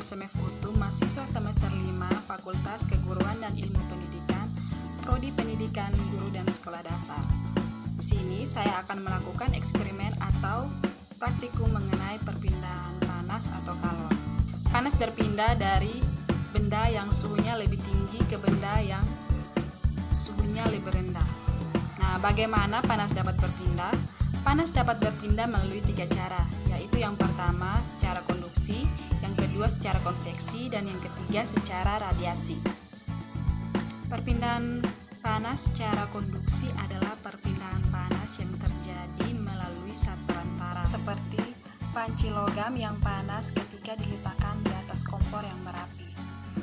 Imam Semef Utu, mahasiswa semester 5 Fakultas Keguruan dan Ilmu Pendidikan, Prodi Pendidikan Guru dan Sekolah Dasar. Di sini saya akan melakukan eksperimen atau praktikum mengenai perpindahan panas atau kalor. Panas berpindah dari benda yang suhunya lebih tinggi ke benda yang suhunya lebih rendah. Nah, bagaimana panas dapat berpindah? Panas dapat berpindah melalui 3 cara, yaitu yang pertama secara konduksi, yang kedua secara konveksi, dan yang ketiga secara radiasi. Perpindahan panas secara konduksi adalah perpindahan panas yang terjadi melalui zat perantara, seperti panci logam yang panas ketika diletakkan di atas kompor yang berapi.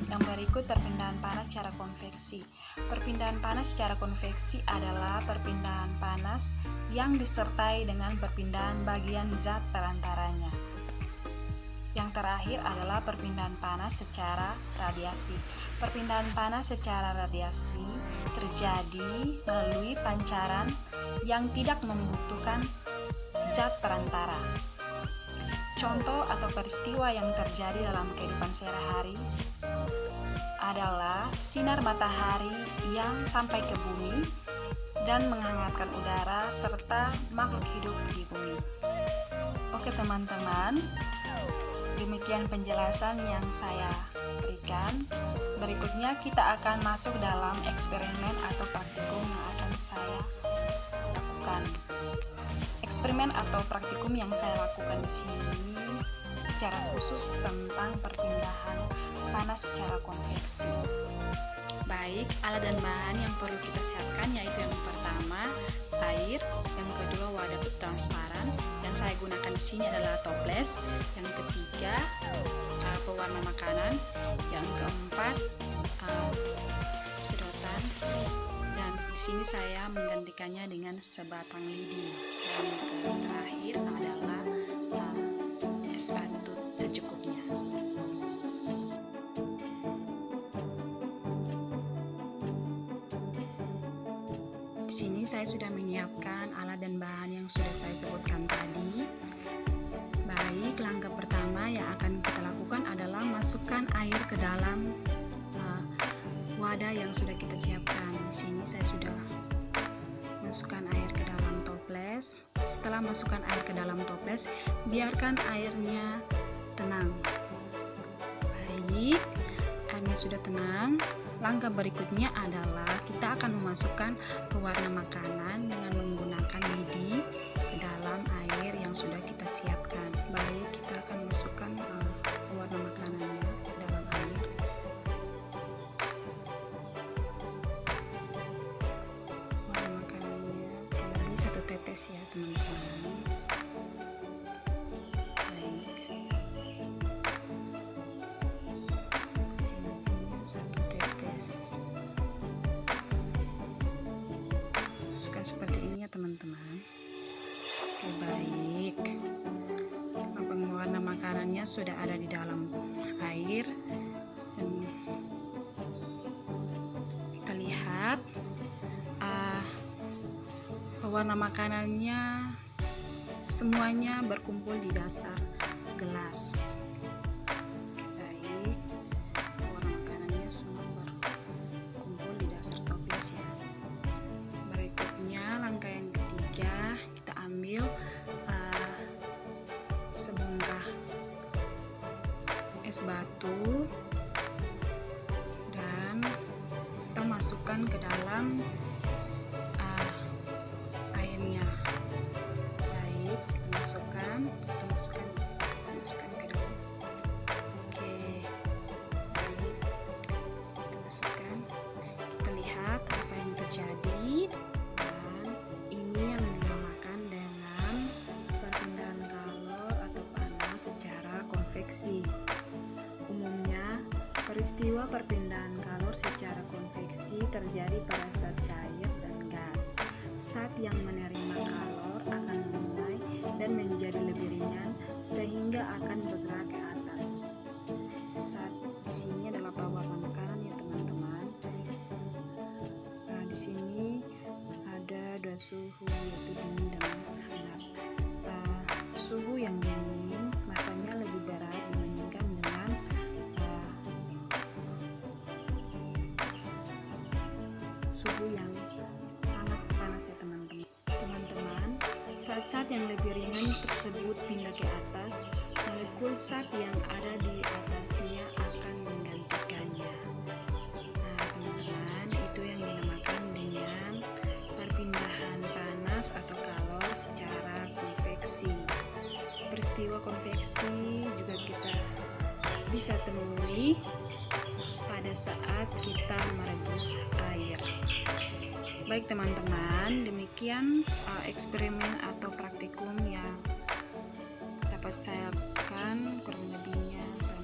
Yang berikut perpindahan panas secara konveksi. Perpindahan panas secara konveksi adalah perpindahan panas yang disertai dengan perpindahan bagian zat perantaranya. Yang terakhir adalah perpindahan panas secara radiasi. Perpindahan panas secara radiasi terjadi melalui pancaran yang tidak membutuhkan zat perantara. Contoh atau peristiwa yang terjadi dalam kehidupan sehari-hari adalah sinar matahari yang sampai ke bumi dan menghangatkan udara serta makhluk hidup di bumi. Oke teman-teman, demikian penjelasan yang saya berikan. Berikutnya kita akan masuk dalam eksperimen atau praktikum yang akan saya lakukan. Eksperimen atau praktikum yang saya lakukan di sini secara khusus tentang perpindahan panas secara konveksi. Baik, alat dan bahan yang perlu kita siapkan yaitu yang pertama air, yang kedua wadah transparan, yang saya gunakan di sini adalah toples, yang ketiga pewarna makanan, yang keempat sedotan, dan di sini saya menggantikannya dengan sebatang lidi, dan yang terakhir adalah es batu secukupnya. Di sini saya sudah menyiapkan alat dan bahan yang sudah saya sebutkan tadi. Baik, langkah pertama yang akan kita lakukan adalah masukkan air ke dalam wadah yang sudah kita siapkan. Di sini saya sudah masukkan air ke dalam toples. Setelah masukkan air ke dalam toples, biarkan airnya tenang. Baik, airnya sudah tenang. Langkah berikutnya adalah kita akan memasukkan pewarna makanan dengan menggunakan lidi ke dalam air yang sudah kita siapkan. Baik, kita akan masukkan pewarna makanannya ke dalam air. Pewarna makanannya kurang lebih 1 tetes ya teman-teman. Masukkan seperti ini ya teman-teman. Oke, baik, pewarna makanannya sudah ada di dalam air. Dan kita lihat pewarna makanannya semuanya berkumpul di dasar gelas. Sebongkah es batu dan kita masukkan ke dalam airnya. Baik, kita masukkan ke dalam. Oke, baik, kita masukkan. Kita lihat apa yang terjadi. Umumnya, peristiwa perpindahan kalor secara konveksi terjadi pada zat cair dan gas. Zat yang menerima kalor akan memulai dan menjadi lebih ringan sehingga akan bergerak ke atas. Zat di sini adalah pewarna makanan ya teman-teman. Nah, di sini ada 2 suhu, yaitu dingin dan hangat. Suhu yang dingin masanya lebih berat dibandingkan dengan suhu yang sangat panas ya teman-teman. Teman-teman, saat-saat yang lebih ringan tersebut pindah ke atas, molekul zat yang ada di atasnya akan menggantikannya. Nah teman-teman, itu yang dinamakan dengan perpindahan panas atau kalor secara konveksi. Peristiwa konveksi juga kita bisa temui pada saat kita merebus air. Baik teman-teman, demikian eksperimen atau praktikum yang dapat saya lakukan. Kurang lebihnya saya